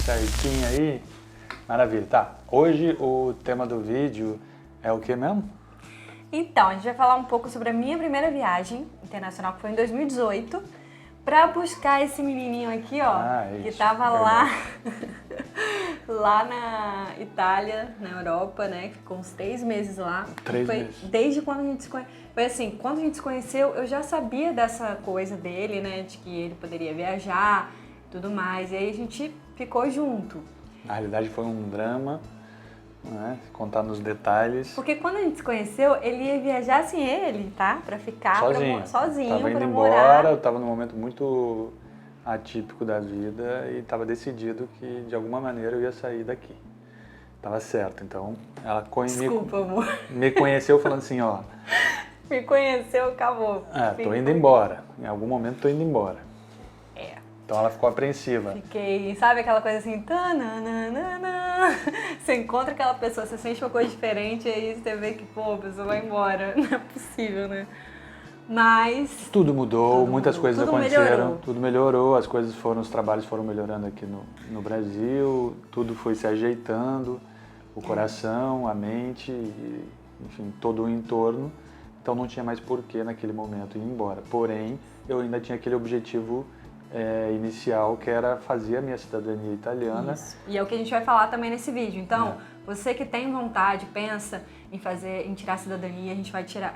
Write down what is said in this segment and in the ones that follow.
certinho aí. Maravilha, tá. Hoje o tema do vídeo é o que mesmo? Então, a gente vai falar um pouco sobre a minha primeira viagem internacional, que foi em 2018, pra buscar esse menininho aqui, ó, que tava lá na Itália, na Europa, né, que ficou uns 3 meses lá. 3 foi meses. Desde quando a gente se conheceu. Foi assim, quando a gente se conheceu, eu já sabia dessa coisa dele, né, de que ele poderia viajar e tudo mais, e aí a gente ficou junto. Na realidade foi um drama, né? Contar nos detalhes. Porque quando a gente se conheceu, ele ia viajar sem ele, tá? Pra ficar sozinho Tava indo pra embora, morar. eu tava num momento muito atípico da vida e tava decidido que de alguma maneira eu ia sair daqui. Tava certo, então ela Desculpa, amor. me conheceu falando assim, ó. Me conheceu, acabou. Tô indo embora, em algum momento tô indo embora. É. Então ela ficou apreensiva. Fiquei, sabe aquela coisa assim, tananana. Você encontra aquela pessoa, você sente uma coisa diferente, aí você vê que, pô, a pessoa vai embora. Não é possível, né? Mas... Tudo mudou, muitas coisas aconteceram, tudo melhorou, os trabalhos foram melhorando aqui no Brasil, tudo foi se ajeitando, o coração, a mente, enfim, todo o entorno. Então não tinha mais porquê naquele momento ir embora. Porém, eu ainda tinha aquele objetivo inicial, que era fazer a minha cidadania italiana. Isso. E é o que a gente vai falar também nesse vídeo. Então, você que tem vontade, pensa em tirar a cidadania, a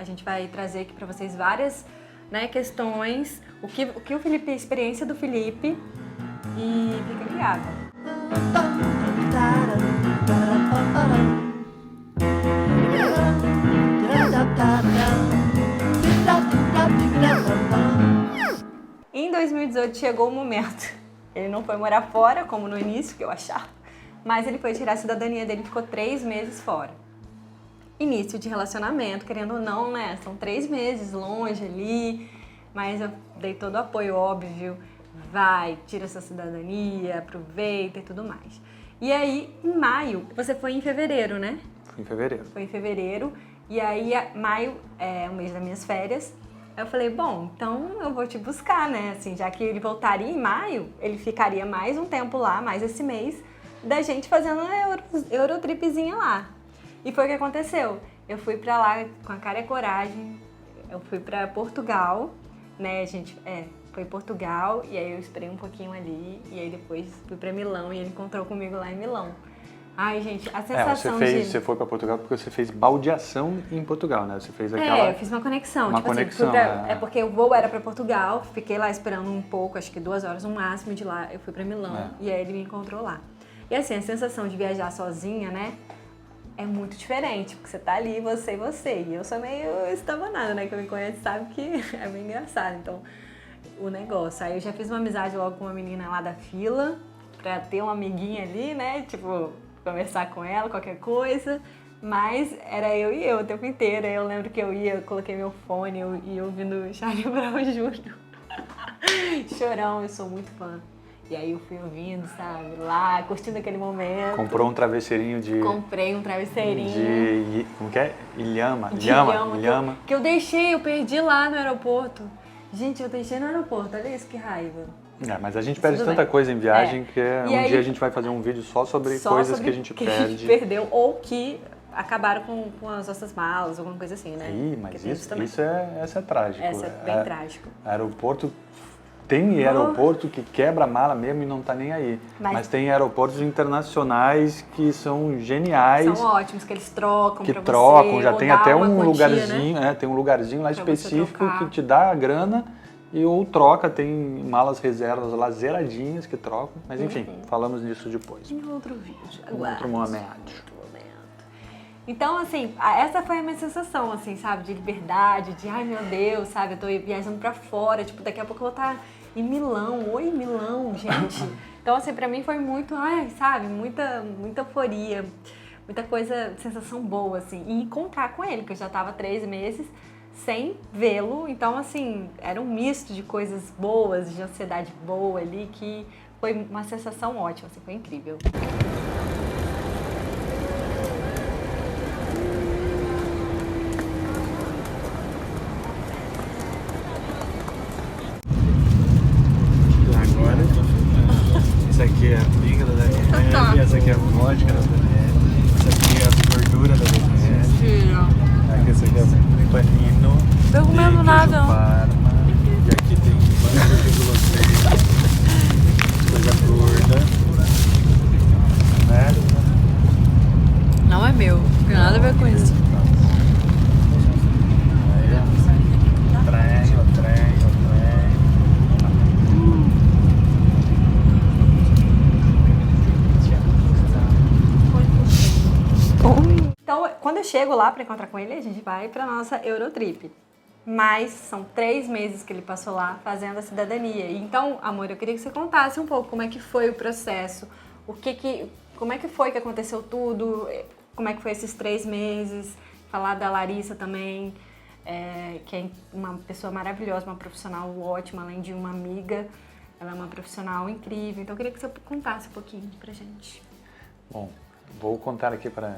gente vai trazer aqui para vocês várias, né, questões, o que o Felipe, a experiência do Felipe, e fica ligado. Em 2018 chegou o momento. Ele não foi morar fora, como no início, que eu achava, mas ele foi tirar a cidadania dele e ficou 3 meses fora. Início de relacionamento, querendo ou não, né? São 3 meses longe ali, mas eu dei todo o apoio, óbvio. Vai, tira essa cidadania, aproveita e tudo mais. E aí, em maio, você foi em fevereiro, né? Fui em fevereiro. Foi em fevereiro, e aí maio é o mês das minhas férias. Aí eu falei, bom, então eu vou te buscar, né? Assim, já que ele voltaria em maio, ele ficaria mais um tempo lá, mais esse mês, da gente fazendo uma Eurotripzinha lá. E foi o que aconteceu. Eu fui pra lá com a cara e a coragem, eu fui pra Portugal, né? A gente, foi em Portugal, e aí eu esperei um pouquinho ali, e aí depois fui pra Milão, e ele encontrou comigo lá em Milão. Ai, gente, a sensação você foi para Portugal porque você fez baldeação em Portugal, né? Você fez aquela... eu fiz uma conexão. Uma tipo conexão, assim, porque o voo era para Portugal, fiquei lá esperando um pouco, acho que 2 horas no máximo, de lá eu fui para Milão, e aí ele me encontrou lá. E assim, a sensação de viajar sozinha, né, é muito diferente, porque você tá ali, você e você. E eu sou meio estabanada, né, quem me conhece sabe que é meio engraçado, então, o negócio. Aí eu já fiz uma amizade logo com uma menina lá da fila, pra ter uma amiguinha ali, né, tipo... conversar com ela, qualquer coisa, mas era eu e eu o tempo inteiro. Aí eu lembro que eu coloquei meu fone e ia ouvindo Charlie Brown Jr. Chorão, eu sou muito fã. E aí eu fui ouvindo, sabe, lá, curtindo aquele momento. Comprou um travesseirinho de... Comprei um travesseirinho. Como que é? Ilhama. Que eu deixei, eu perdi lá no aeroporto. Gente, eu deixei no aeroporto, olha isso, que raiva. Mas a gente perde tanta coisa em viagem que aí, dia a gente vai fazer um vídeo só sobre coisas que a gente perde. A gente perdeu ou que acabaram com as nossas malas, alguma coisa assim, né? Mas essa é trágico. Essa é bem trágico. Aeroporto... Tem aeroporto que quebra a mala mesmo e não tá nem aí. Mas tem aeroportos internacionais que são geniais. São ótimos, que eles trocam pra você. Que trocam, já tem até um lugarzinho, né? Tem um lugarzinho lá específico que te dá a grana ou troca, tem malas reservas lá zeradinhas que trocam. Mas enfim, falamos disso depois. Em outro vídeo. Em outro momento. Então, assim, essa foi a minha sensação, assim, sabe? De liberdade, de, ai meu Deus, sabe? Eu tô viajando pra fora, tipo, daqui a pouco eu vou estar em Milão. Oi, Milão, gente. Então, assim, pra mim foi muito, sabe? Muita euforia, muita coisa, sensação boa, assim. E encontrar com ele, porque eu já tava 3 meses sem vê-lo. Então, assim, era um misto de coisas boas, de ansiedade boa ali, que foi uma sensação ótima, assim, foi incrível. Agora, isso aqui é a amiga da Daniela. Daniele, essa aqui é a vodka da Daniele, essa aqui é a gordura da Daniele. Aqui essa aqui é o panino. Não tô comendo nada. Parma. E aqui tem banco de guloseima, coisa gorda, né? Não é meu, não tem nada a ver com isso. Aí, o trem. Então, quando eu chego lá para encontrar com ele, a gente vai para nossa Eurotrip. Mas são 3 meses que ele passou lá fazendo a cidadania. Então, amor, eu queria que você contasse um pouco como é que foi o processo, como é que foi que aconteceu tudo, como é que foi esses 3 meses, falar da Larissa também, que é uma pessoa maravilhosa, uma profissional ótima, além de uma amiga. Ela é uma profissional incrível. Então, eu queria que você contasse um pouquinho pra gente. Bom, vou contar aqui para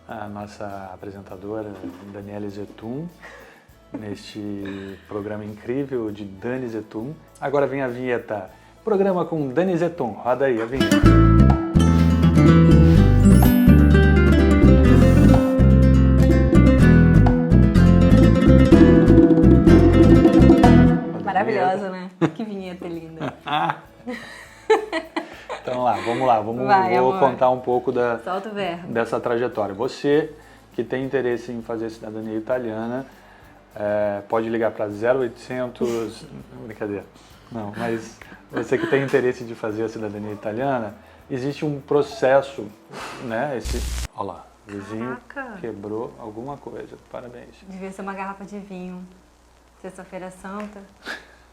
a nossa apresentadora, Daniele Zetum, neste programa incrível de Dani Zetum. Agora vem a vinheta. Programa com Dani Zetum. Roda aí a vinheta. Maravilhosa, né? Que vinheta linda. Então vamos lá. Vou contar um pouco dessa trajetória. Você que tem interesse em fazer cidadania italiana, pode ligar para 0800... Brincadeira. Não, mas você que tem interesse de fazer a cidadania italiana, existe um processo, né? Olha lá, o vizinho quebrou alguma coisa. Parabéns. Devia ser uma garrafa de vinho. Sexta-feira Santa.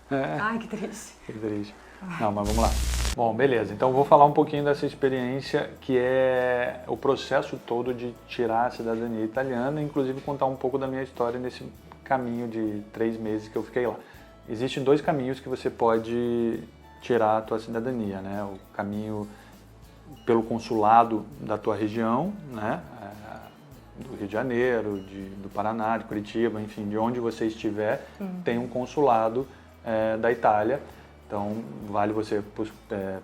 Ai, que triste. Que triste. Não, mas vamos lá. Bom, beleza. Então vou falar um pouquinho dessa experiência que é o processo todo de tirar a cidadania italiana, inclusive contar um pouco da minha história nesse caminho de 3 meses que eu fiquei lá. Existem 2 caminhos que você pode tirar a tua cidadania, né? O caminho pelo consulado da tua região, né? Do Rio de Janeiro, do Paraná, de Curitiba, enfim, de onde você estiver, tem um consulado da Itália. Então, vale você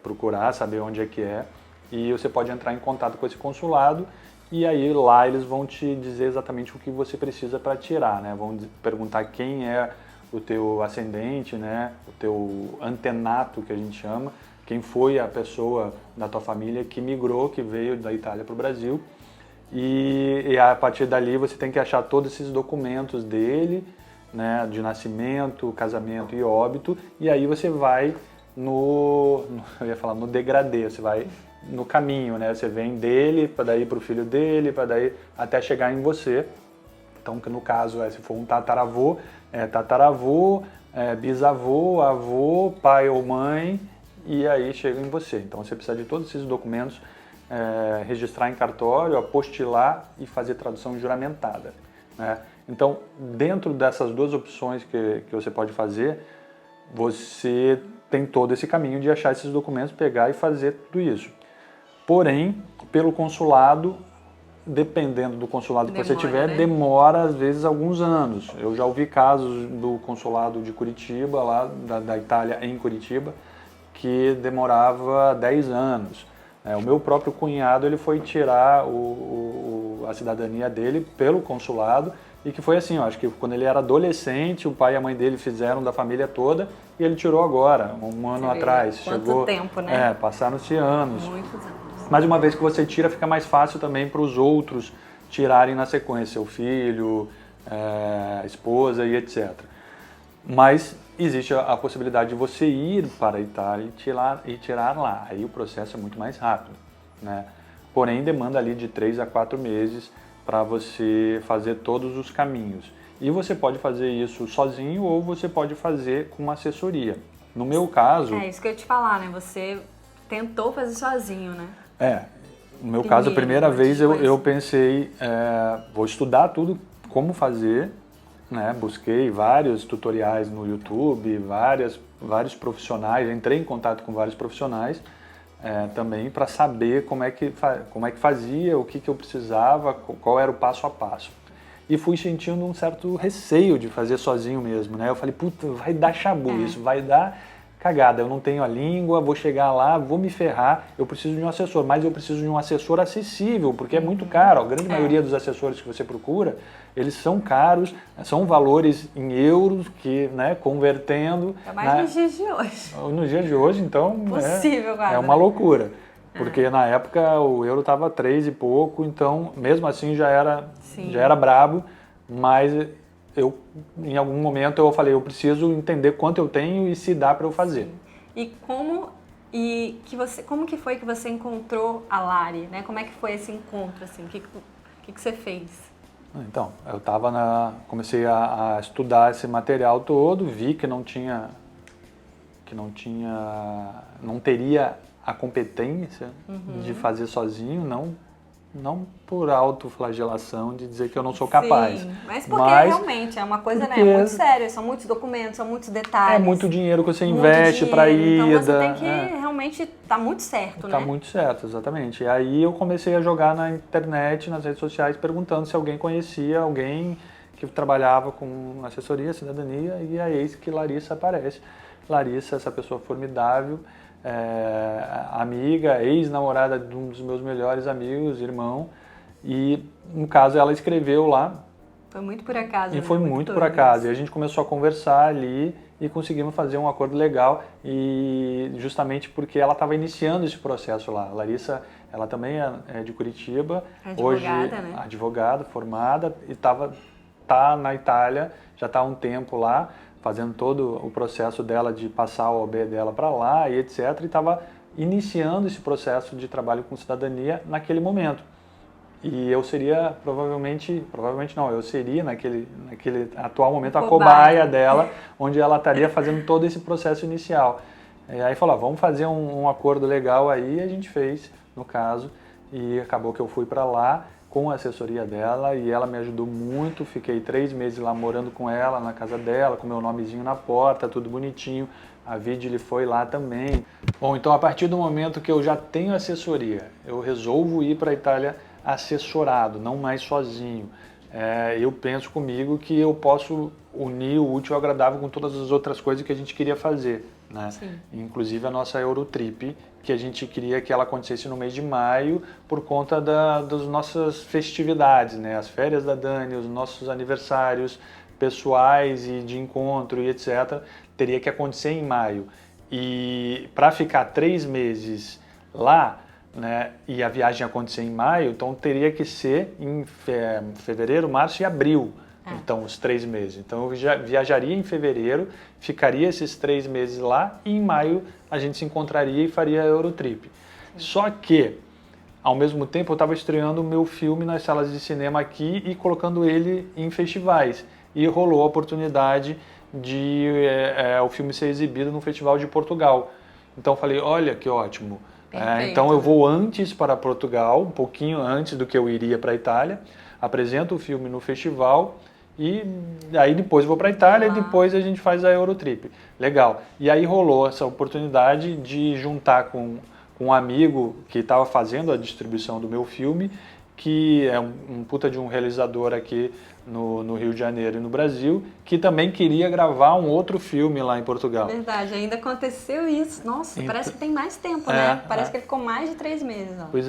procurar, saber onde é que é, e você pode entrar em contato com esse consulado, e aí lá eles vão te dizer exatamente o que você precisa para tirar, né? Vão perguntar quem é o teu ascendente, né? O teu antenato, que a gente chama, quem foi a pessoa da tua família que migrou, que veio da Itália para o Brasil, e a partir dali você tem que achar todos esses documentos dele, né, de nascimento, casamento e óbito, e aí você vai eu ia falar no degradê, você vai no caminho, né, você vem dele, para daí para o filho dele, para daí até chegar em você. Então, que no caso, se for um tataravô, bisavô, avô, pai ou mãe, e aí chega em você. Então, você precisa de todos esses documentos, registrar em cartório, apostilar e fazer tradução juramentada, né? Então, dentro dessas 2 opções que você pode fazer, você tem todo esse caminho de achar esses documentos, pegar e fazer tudo isso. Porém, pelo consulado, dependendo do consulado que você tiver, né? Demora às vezes alguns anos. Eu já ouvi casos do consulado de Curitiba, lá da Itália em Curitiba, que demorava 10 anos. O meu próprio cunhado, ele foi tirar a cidadania dele pelo consulado, e que foi assim, eu acho que quando ele era adolescente, o pai e a mãe dele fizeram da família toda, e ele tirou agora, um ano atrás. Quanto tempo, né? Passaram-se anos. Muitos anos. Mas uma vez que você tira, fica mais fácil também para os outros tirarem na sequência, o filho, a esposa e etc. Mas existe a possibilidade de você ir para a Itália e tirar lá. Aí o processo é muito mais rápido, né? Porém, demanda ali de 3 a 4 meses para você fazer todos os caminhos. E você pode fazer isso sozinho ou você pode fazer com uma assessoria. No meu caso... É isso que eu ia te falar, né? Você tentou fazer sozinho, né? No meu caso, a primeira vez eu pensei, vou estudar tudo, como fazer, né? Busquei vários tutoriais no YouTube, vários profissionais, entrei em contato com vários profissionais, também para saber como é que fazia, o que eu precisava, qual era o passo a passo. E fui sentindo um certo receio de fazer sozinho mesmo, né? Eu falei, puta, vai dar chabu, isso vai dar cagada, eu não tenho a língua, vou chegar lá, vou me ferrar, eu preciso de um assessor, mas eu preciso de um assessor acessível, porque é muito caro. A grande maioria dos assessores que você procura, eles são caros, são valores em euros que, né, convertendo... É mais nos dias de hoje. Nos dias de hoje, então, Possível, é uma loucura. Porque na época o euro estava 3 e pouco, então mesmo assim já era brabo, mas em algum momento eu falei, eu preciso entender quanto eu tenho e se dá para eu fazer. Sim. Como que foi que você encontrou a Lari, né? Como é que foi esse encontro, assim? O que você fez? Então, eu comecei a estudar esse material todo, vi que não teria a competência de fazer sozinho, não por autoflagelação de dizer que eu não sou capaz. Sim, mas realmente é uma coisa, né, muito séria, são muitos documentos, são muitos detalhes. É muito dinheiro que você investe para ir. Então você tem que realmente estar muito certo, né? Tá muito certo, exatamente. E aí eu comecei a jogar na internet, nas redes sociais, perguntando se alguém conhecia alguém que trabalhava com assessoria, cidadania, e é eis que Larissa aparece. Larissa, essa pessoa formidável, amiga, ex-namorada de um dos meus melhores amigos, irmão, e no caso ela escreveu lá. Foi muito por acaso. E foi muito por acaso. E a gente começou a conversar ali e conseguimos fazer um acordo legal, e justamente porque ela estava iniciando esse processo lá. A Larissa, ela também é de Curitiba, hoje advogada, formada, e tá na Itália, já está há um tempo lá, fazendo todo o processo dela de passar o OB dela para lá e etc. E estava iniciando esse processo de trabalho com cidadania naquele momento. E eu seria eu seria naquele atual momento a cobaia dela, onde ela estaria fazendo todo esse processo inicial. E aí falou, vamos fazer um acordo legal aí, e a gente fez, no caso, e acabou que eu fui para lá com a assessoria dela, e ela me ajudou muito. Fiquei 3 meses lá morando com ela, na casa dela, com meu nomezinho na porta, tudo bonitinho. A Vidili foi lá também. Bom, então a partir do momento que eu já tenho assessoria, eu resolvo ir para a Itália assessorado, não mais sozinho. Eu penso comigo que eu posso unir o útil ao agradável com todas as outras coisas que a gente queria fazer, né? Inclusive a nossa Eurotrip, que a gente queria que ela acontecesse no mês de maio por conta das nossas festividades, né? As férias da Dani, os nossos aniversários pessoais e de encontro e etc. Teria que acontecer em maio. E para ficar 3 meses lá, né, e a viagem acontecer em maio, então teria que ser em fevereiro, março e abril, então os 3 meses. Então eu viajaria em fevereiro, ficaria esses 3 meses lá, e em maio a gente se encontraria e faria a Eurotrip. Só que, ao mesmo tempo, eu estava estreando o meu filme nas salas de cinema aqui e colocando ele em festivais. E rolou a oportunidade de o filme ser exibido no Festival de Portugal. Então eu falei, olha que ótimo. Então eu vou antes para Portugal, um pouquinho antes do que eu iria para a Itália, apresento o filme no festival, e aí depois vou para a Itália e depois a gente faz a Eurotrip. Legal. E aí rolou essa oportunidade de juntar com um amigo que estava fazendo a distribuição do meu filme, que é um puta de um realizador aqui no Rio de Janeiro e no Brasil, que também queria gravar um outro filme lá em Portugal. Verdade, ainda aconteceu isso. Nossa, parece que tem mais tempo, né? Parece que ele ficou mais de 3 meses. Ó. Pois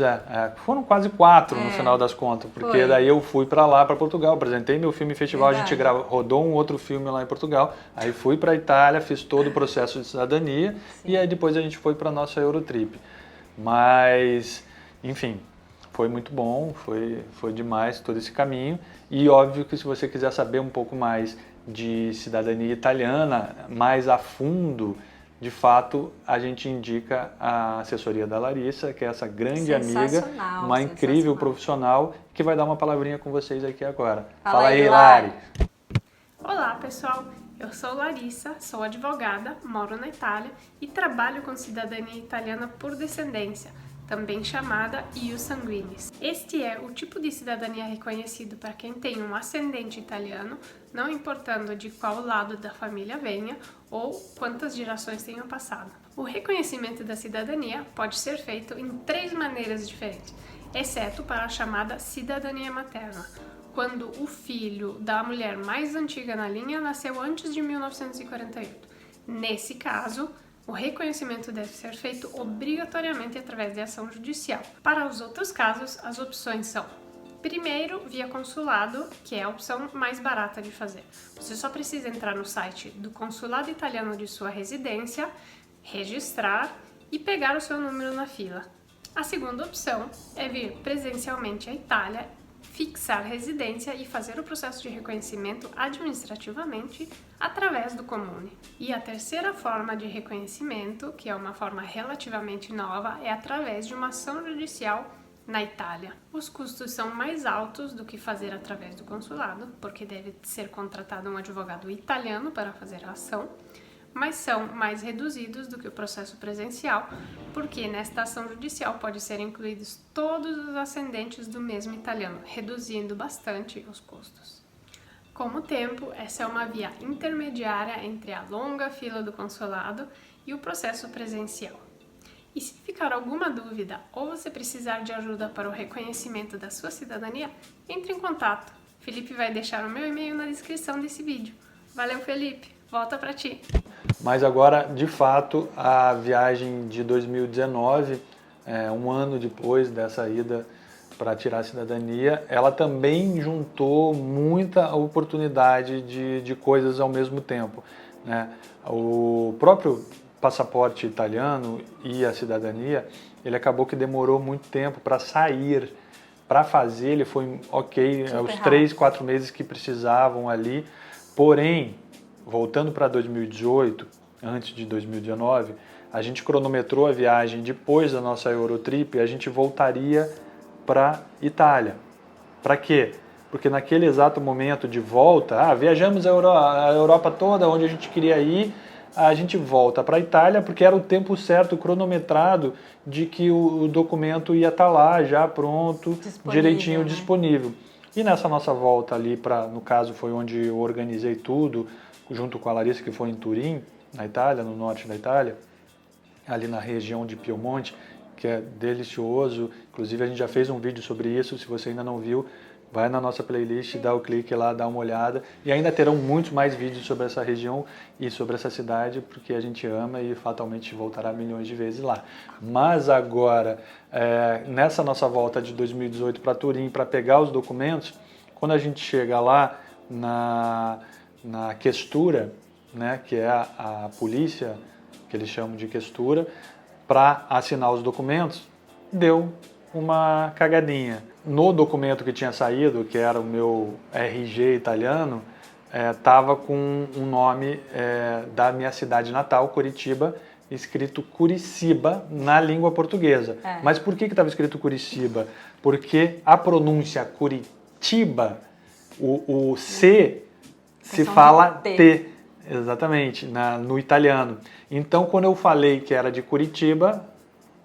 foram quase 4 no final das contas, porque daí eu fui para lá, para Portugal, apresentei meu filme em festival, a gente rodou um outro filme lá em Portugal, aí fui para a Itália, fiz todo o processo de cidadania, e aí depois a gente foi para a nossa Eurotrip. Mas, enfim, foi muito bom, foi demais todo esse caminho. E óbvio que se você quiser saber um pouco mais de cidadania italiana, mais a fundo, de fato, a gente indica a assessoria da Larissa, que é essa grande amiga, uma incrível profissional, que vai dar uma palavrinha com vocês aqui agora. Fala aí, Lari! Olá, pessoal! Eu sou Larissa, sou advogada, moro na Itália e trabalho com cidadania italiana por descendência, também chamada ius sanguinis. Este é o tipo de cidadania reconhecido para quem tem um ascendente italiano, não importando de qual lado da família venha ou quantas gerações tenham passado. O reconhecimento da cidadania pode ser feito em 3 maneiras diferentes, exceto para a chamada cidadania materna, quando o filho da mulher mais antiga na linha nasceu antes de 1948. Nesse caso, O reconhecimento deve ser feito obrigatoriamente através de ação judicial. Para os outros casos, as opções são: primeiro, via consulado, que é a opção mais barata de fazer. Você só precisa entrar no site do consulado italiano de sua residência, registrar e pegar o seu número na fila. A segunda opção é vir presencialmente à Itália, fixar residência e fazer o processo de reconhecimento administrativamente através do Comune. E a terceira forma de reconhecimento, que é uma forma relativamente nova, é através de uma ação judicial na Itália. Os custos são mais altos do que fazer através do consulado, porque deve ser contratado um advogado italiano para fazer a ação, mas são mais reduzidos do que o processo presencial, porque nesta ação judicial pode ser incluídos todos os ascendentes do mesmo italiano, reduzindo bastante os custos. Com o tempo, essa é uma via intermediária entre a longa fila do consulado e o processo presencial. E se ficar alguma dúvida ou você precisar de ajuda para o reconhecimento da sua cidadania, entre em contato. Felipe vai deixar o meu e-mail na descrição desse vídeo. Valeu, Felipe! Volta para ti! Mas agora, de fato, a viagem de 2019, um ano depois dessa ida para tirar a cidadania, ela também juntou muita oportunidade de coisas ao mesmo tempo, né? O próprio passaporte italiano e a cidadania, ele acabou que demorou muito tempo para sair. Para fazer, ele foi ok, os 3, 4 meses que precisavam ali. Porém, voltando para 2018, antes de 2019, a gente cronometrou a viagem depois da nossa Eurotrip e a gente voltaria para Itália. Para quê? Porque naquele exato momento de volta, viajamos a Europa toda, onde a gente queria ir, a gente volta para a Itália, porque era o tempo certo, cronometrado, de que o documento ia estar lá, já pronto, direitinho, né? Disponível. E nessa nossa volta ali, no caso foi onde eu organizei tudo, junto com a Larissa, que foi em Turim, na Itália, no norte da Itália, ali na região de Piemonte, que é delicioso. Inclusive a gente já fez um vídeo sobre isso, se você ainda não viu, vai na nossa playlist, dá o clique lá, dá uma olhada. E ainda terão muitos mais vídeos sobre essa região e sobre essa cidade, porque a gente ama e fatalmente voltará milhões de vezes lá. Mas agora, nessa nossa volta de 2018 para Turim, para pegar os documentos, quando a gente chega lá na questura, né, que é a polícia, que eles chamam de questura, para assinar os documentos, deu uma cagadinha. No documento que tinha saído, que era o meu RG italiano, estava com um nome da minha cidade natal, Curitiba, escrito Curiciba na língua portuguesa. Mas por que estava escrito Curiciba? Porque a pronúncia Curitiba, o C se fala T, exatamente, no italiano. Então, quando eu falei que era de Curitiba,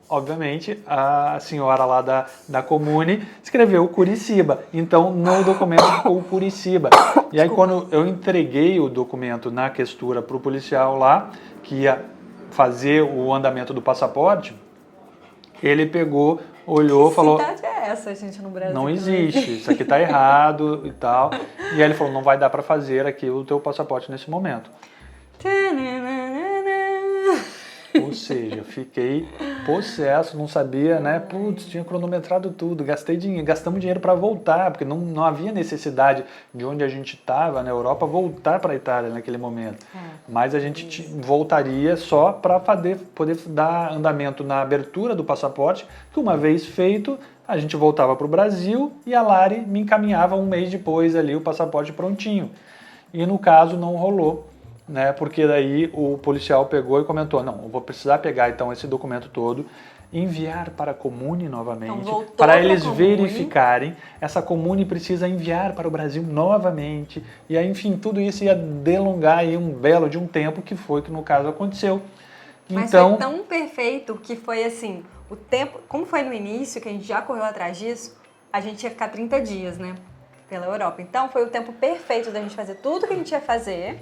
obviamente, a senhora lá da Comune escreveu Curiciba. Então, no documento ficou Curiciba. E aí, quando eu entreguei o documento na questura para o policial lá, que ia fazer o andamento do passaporte, ele pegou, olhou, falou... Que cidade é essa, gente, no Brasil? Não existe, isso aqui está errado e tal. E aí ele falou, não vai dar para fazer aqui o teu passaporte nesse momento. Ou seja, fiquei possesso, não sabia, né? Putz, tinha cronometrado tudo, gastamos dinheiro para voltar, porque não havia necessidade de onde a gente estava na Europa voltar para a Itália naquele momento. Mas a gente voltaria só para poder dar andamento na abertura do passaporte, que uma vez feito, a gente voltava para o Brasil e a Lari me encaminhava um mês depois ali o passaporte prontinho. E no caso não rolou. Né, porque daí o policial pegou e comentou, não, eu vou precisar pegar então esse documento todo, enviar para a Comune novamente, então, para eles verificarem, essa Comune precisa enviar para o Brasil novamente, e aí, enfim, tudo isso ia delongar aí um belo de um tempo, que foi que no caso aconteceu. Mas então, foi tão perfeito que foi assim, o tempo, como foi no início, que a gente já correu atrás disso, a gente ia ficar 30 dias, né, pela Europa. Então foi o tempo perfeito da gente fazer tudo que a gente ia fazer.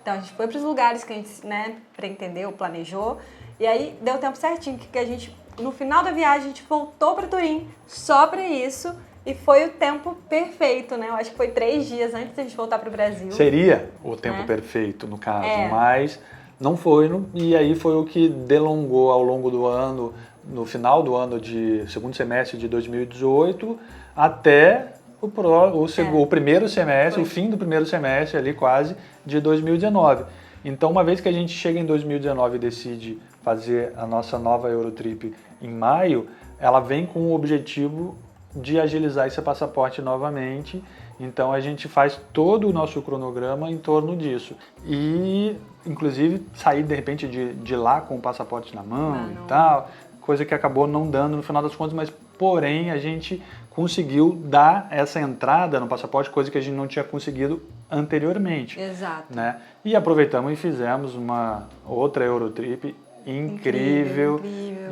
Então a gente foi para os lugares que a gente, né, pretendeu, planejou, e aí deu o tempo certinho, que a gente, no final da viagem, a gente voltou para Turim só para isso, e foi o tempo perfeito, né? Eu acho que foi 3 dias antes da gente voltar para o Brasil. Seria o tempo perfeito, no caso, mas Não foi, e aí foi o que delongou ao longo do ano, no final do ano de segundo semestre de 2018, até o primeiro semestre, o fim do primeiro semestre ali quase, de 2019. Então, uma vez que a gente chega em 2019 e decide fazer a nossa nova Eurotrip em maio, ela vem com o objetivo de agilizar esse passaporte novamente. Então a gente faz todo o nosso cronograma em torno disso. E, inclusive, sair de repente de lá com o passaporte na mão e tal, coisa que acabou não dando no final das contas, mas porém a gente conseguiu dar essa entrada no passaporte, coisa que a gente não tinha conseguido anteriormente. Exato. Né? E aproveitamos e fizemos uma outra Eurotrip incrível.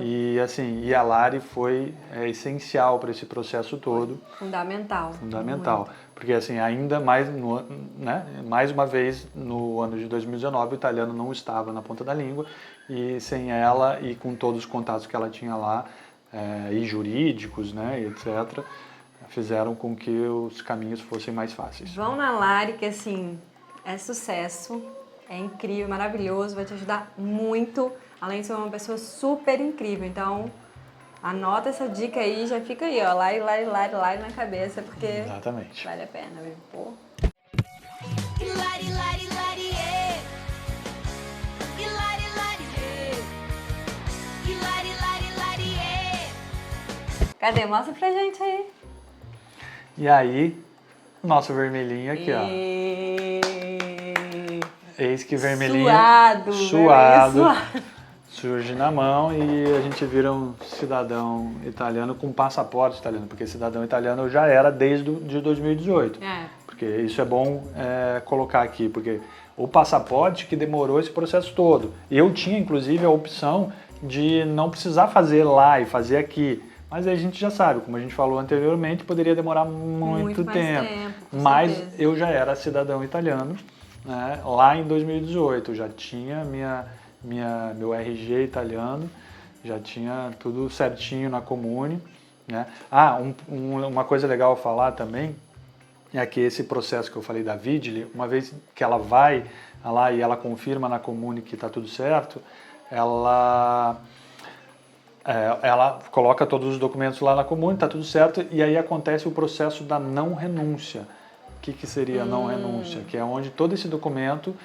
E assim, e a Lari foi essencial para esse processo todo. Fundamental. Muito. Porque assim, ainda mais, mais uma vez no ano de 2019 o italiano não estava na ponta da língua, e sem ela e com todos os contatos que ela tinha lá, e jurídicos, né, e etc., fizeram com que os caminhos fossem mais fáceis. Vão na Lari, que assim, é sucesso, é incrível, maravilhoso, vai te ajudar muito, além de ser uma pessoa super incrível. Então, anota essa dica aí, já fica aí, ó, Lari na cabeça, porque exatamente. Vale a pena, viu? Pô. Cadê? Mostra pra gente aí. E aí, nosso vermelhinho aqui, ó. Eis que vermelhinho suado surge na mão e a gente vira um cidadão italiano com passaporte italiano, porque cidadão italiano eu já era desde de 2018. Porque isso é bom colocar aqui, porque o passaporte que demorou esse processo todo. Eu tinha, inclusive, a opção de não precisar fazer lá e fazer aqui. Mas a gente já sabe, como a gente falou anteriormente, poderia demorar muito tempo. Mas certeza. Eu já era cidadão italiano, né, lá em 2018. Eu já tinha meu RG italiano, já tinha tudo certinho na Comune. Né. Uma coisa legal a falar também é que esse processo que eu falei da Vigili, uma vez que ela vai lá e ela confirma na Comune que está tudo certo, ela coloca todos os documentos lá na Comune, está tudo certo, e aí acontece o processo da não renúncia. O que seria a não renúncia? Que é onde todo esse documento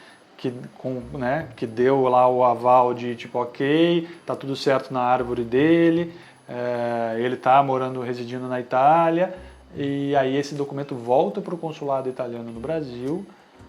que deu lá o aval de tipo, ok, está tudo certo na árvore dele, ele está residindo na Itália, e aí esse documento volta para o consulado italiano no Brasil,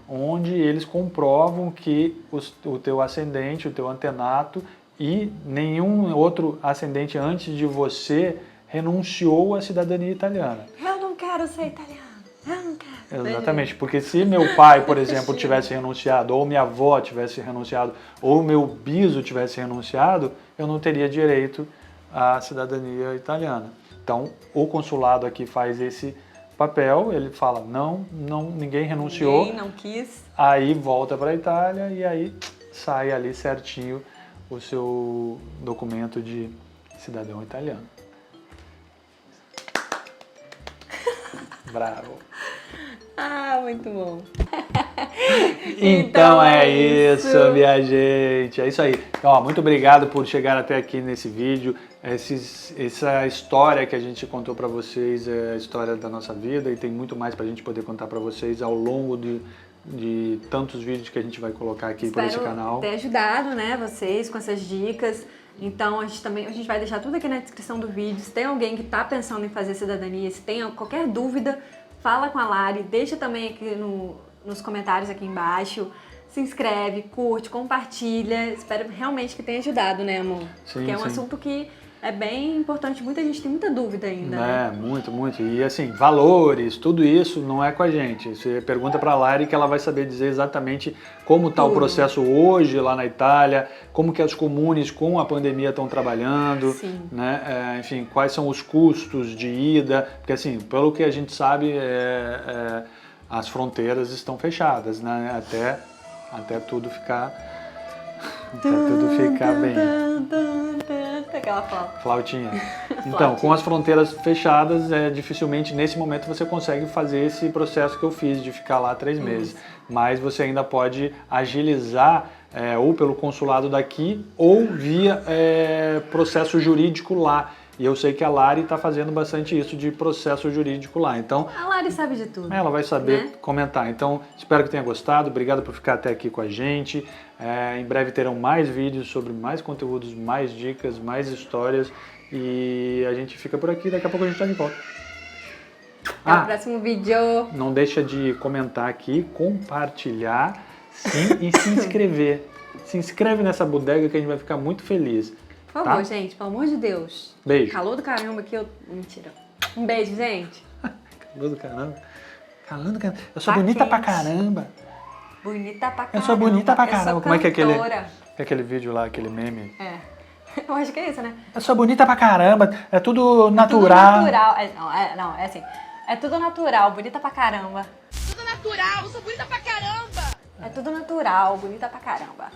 onde eles comprovam que o teu ascendente, o teu antenato, e nenhum outro ascendente antes de você renunciou à cidadania italiana. Eu não quero ser italiano, eu não quero. Exatamente, porque se meu pai, por exemplo, tivesse renunciado, ou minha avó tivesse renunciado, ou meu biso tivesse renunciado, eu não teria direito à cidadania italiana. Então, o consulado aqui faz esse papel, ele fala, ninguém renunciou. Ninguém não quis. Aí volta para a Itália e aí sai ali certinho o seu documento de cidadão italiano. Bravo. Muito bom. Então é isso, minha gente. É isso aí. Então, muito obrigado por chegar até aqui nesse vídeo. Essa história que a gente contou para vocês é a história da nossa vida e tem muito mais para a gente poder contar para vocês ao longo de tantos vídeos que a gente vai colocar aqui por esse canal. Ter ajudado, né, vocês com essas dicas. Então a gente vai deixar tudo aqui na descrição do vídeo. Se tem alguém que está pensando em fazer cidadania, se tem qualquer dúvida, fala com a Lari, deixa também aqui nos comentários aqui embaixo. Se inscreve, curte, compartilha. Espero realmente que tenha ajudado, né, amor? Sim, porque é um assunto que é bem importante, muita gente tem muita dúvida ainda, né? Muito. E assim, valores, tudo isso não é com a gente. Você pergunta para a Lari que ela vai saber dizer exatamente como está o processo hoje lá na Itália, como que as comunes com a pandemia estão trabalhando, né? Enfim, quais são os custos de ida, porque assim, pelo que a gente sabe, as fronteiras estão fechadas, né? Até tudo ficar bem. Aquela flautinha. Então, com as fronteiras fechadas, dificilmente nesse momento você consegue fazer esse processo que eu fiz de ficar lá 3 meses. Mas você ainda pode agilizar ou pelo consulado daqui, ou via processo jurídico lá. E eu sei que a Lari está fazendo bastante isso de processo jurídico lá. Então, a Lari sabe de tudo. Ela vai saber, né? Comentar. Então, espero que tenha gostado. Obrigado por ficar até aqui com a gente. Em breve terão mais vídeos sobre mais conteúdos, mais dicas, mais histórias. E a gente fica por aqui. Daqui a pouco a gente está de volta. Até o próximo vídeo. Não deixa de comentar aqui, compartilhar, sim, e se inscrever. Se inscreve nessa bodega que a gente vai ficar muito feliz. Por favor, gente, pelo amor de Deus. Beijo. Calor do caramba que eu... Mentira. Um beijo, gente. Calor do caramba. Calor do caramba. Eu sou bonita pra caramba. Bonita pra caramba. Eu sou bonita pra caramba. Como é que é aquele vídeo lá, aquele meme? Eu acho que é isso, né? Eu sou bonita pra caramba. É tudo natural. Tudo natural. Não, é assim. É tudo natural, bonita pra caramba. Tudo natural, eu sou bonita pra caramba. É tudo natural, bonita pra caramba.